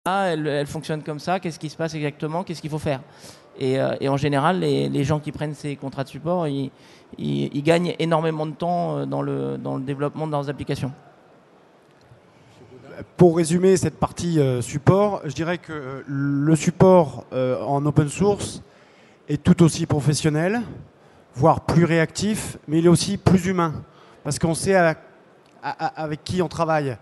elle fonctionne comme ça, qu'est-ce qui se passe exactement, qu'est-ce qu'il faut faire. Et en général, les gens qui prennent ces contrats de support, ils gagnent énormément de temps dans le développement de leurs applications. Pour résumer cette partie support, je dirais que le support en open source est tout aussi professionnel, voire plus réactif, mais il est aussi plus humain, parce qu'on sait avec qui on travaille.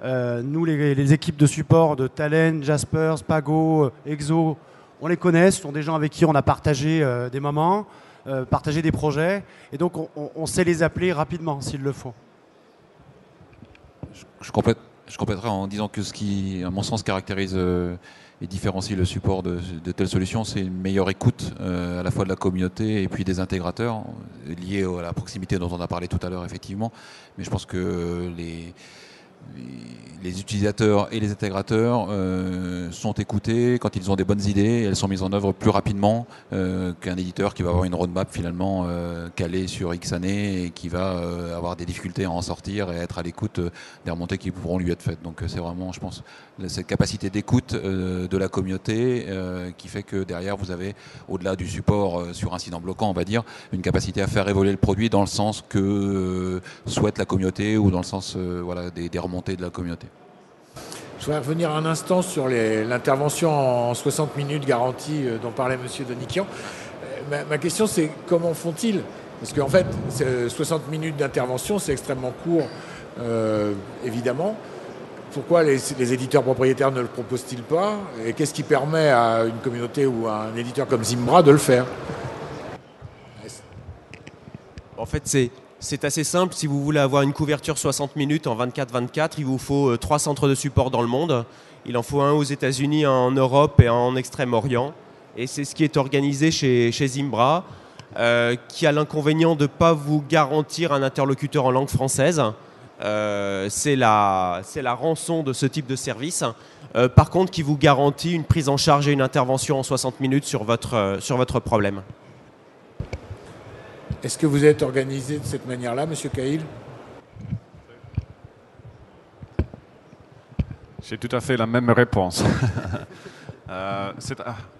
Nous, les équipes de support de Talend, Jasper, Spago, Exo, on les connaît, ce sont des gens avec qui on a partagé des moments, partagé des projets, et donc on sait les appeler rapidement s'il le faut. Je compléterai en disant que ce qui, à mon sens, caractérise et différencie le support de telles solutions, c'est une meilleure écoute à la fois de la communauté et puis des intégrateurs, liés à la proximité dont on a parlé tout à l'heure, effectivement. Mais je pense que les utilisateurs et les intégrateurs sont écoutés quand ils ont des bonnes idées, elles sont mises en œuvre plus rapidement qu'un éditeur qui va avoir une roadmap finalement calée sur X années et qui va avoir des difficultés à en sortir et être à l'écoute des remontées qui pourront lui être faites. Donc c'est vraiment, je pense, cette capacité d'écoute de la communauté qui fait que derrière vous avez, au-delà du support sur incident bloquant, on va dire, une capacité à faire évoluer le produit dans le sens que souhaite la communauté ou dans le sens voilà, des remontées de la communauté. Je voudrais revenir un instant sur l'intervention en 60 minutes garantie dont parlait M. Donikian. Ma question, c'est comment font-ils? Parce qu'en fait, 60 minutes d'intervention, c'est extrêmement court, évidemment. Pourquoi les éditeurs propriétaires ne le proposent-ils pas? Et qu'est-ce qui permet à une communauté ou à un éditeur comme Zimbra de le faire? En fait, c'est assez simple. Si vous voulez avoir une couverture 60 minutes en 24-24, il vous faut 3 centres de support dans le monde. Il en faut un aux États-Unis, un en Europe et un en Extrême-Orient. Et c'est ce qui est organisé chez Zimbra, qui a l'inconvénient de ne pas vous garantir un interlocuteur en langue française. C'est la rançon de ce type de service. Par contre, qui vous garantit une prise en charge et une intervention en 60 minutes sur votre problème. Est-ce que vous êtes organisé de cette manière-là, M. Cahill? J'ai tout à fait la même réponse.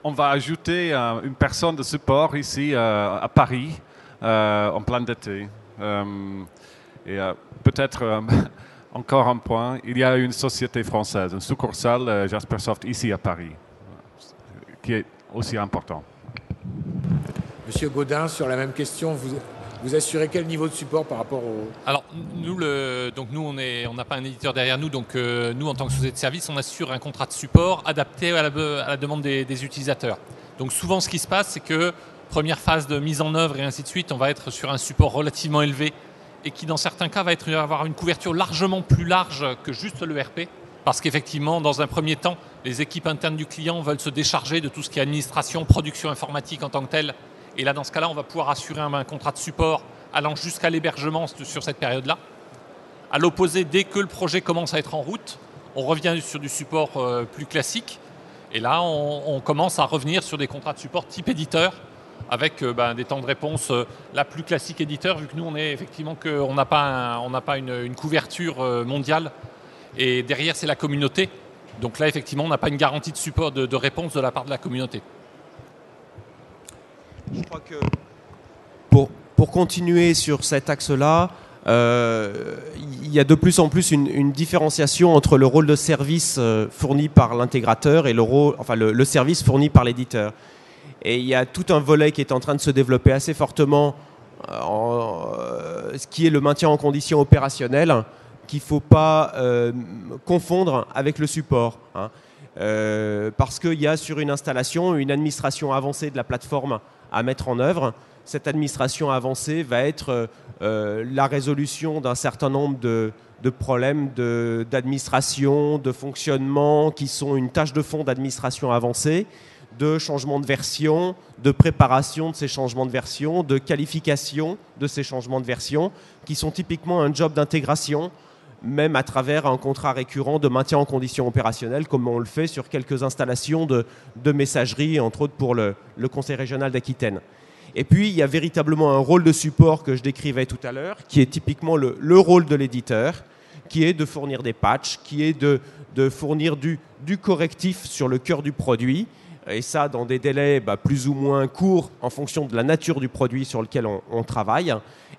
On va ajouter une personne de support ici à Paris en plein d'été. Et peut-être encore un point, il y a une société française, une succursale Jaspersoft ici à Paris, qui est aussi important. Monsieur Gaudin, sur la même question, vous assurez quel niveau de support par rapport au... Alors, nous, on n'a pas un éditeur derrière nous, donc nous, en tant que société de service, on assure un contrat de support adapté à la demande des utilisateurs. Donc souvent, ce qui se passe, c'est que première phase de mise en œuvre et ainsi de suite, on va être sur un support relativement élevé et qui, dans certains cas, va avoir une couverture largement plus large que juste l'ERP. Parce qu'effectivement, dans un premier temps, les équipes internes du client veulent se décharger de tout ce qui est administration, production informatique en tant que telle. Et là, dans ce cas-là, on va pouvoir assurer un contrat de support allant jusqu'à l'hébergement sur cette période-là. À l'opposé, dès que le projet commence à être en route, on revient sur du support plus classique. Et là, on commence à revenir sur des contrats de support type éditeur, avec des temps de réponse la plus classique éditeur, vu que nous, on n'a pas une couverture mondiale. Et derrière, c'est la communauté. Donc là, effectivement, on n'a pas une garantie de support de réponse de la part de la communauté. Je crois que pour continuer sur cet axe-là, il y a de plus en plus une différenciation entre le rôle de service fourni par l'intégrateur et le service fourni par l'éditeur. Et il y a tout un volet qui est en train de se développer assez fortement, ce qui est le maintien en condition opérationnelle, qu'il ne faut pas confondre avec le support. Parce qu'il y a sur une installation une administration avancée de la plateforme à mettre en œuvre. Cette administration avancée va être la résolution d'un certain nombre de problèmes d'administration, de fonctionnement, qui sont une tâche de fond d'administration avancée, de changement de version, de préparation de ces changements de version, de qualification de ces changements de version, qui sont typiquement un job d'intégration, même à travers un contrat récurrent de maintien en condition opérationnelle, comme on le fait sur quelques installations de messagerie, entre autres pour le Conseil régional d'Aquitaine. Et puis, il y a véritablement un rôle de support que je décrivais tout à l'heure, qui est typiquement le rôle de l'éditeur, qui est de fournir des patchs, qui est de fournir du correctif sur le cœur du produit, et ça dans des délais plus ou moins courts en fonction de la nature du produit sur lequel on travaille,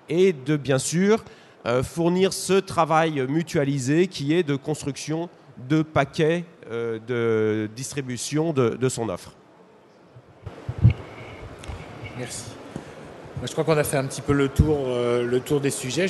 et de bien sûr fournir ce travail mutualisé qui est de construction de paquets de distribution de son offre. Merci. Moi, je crois qu'on a fait un petit peu le tour des sujets.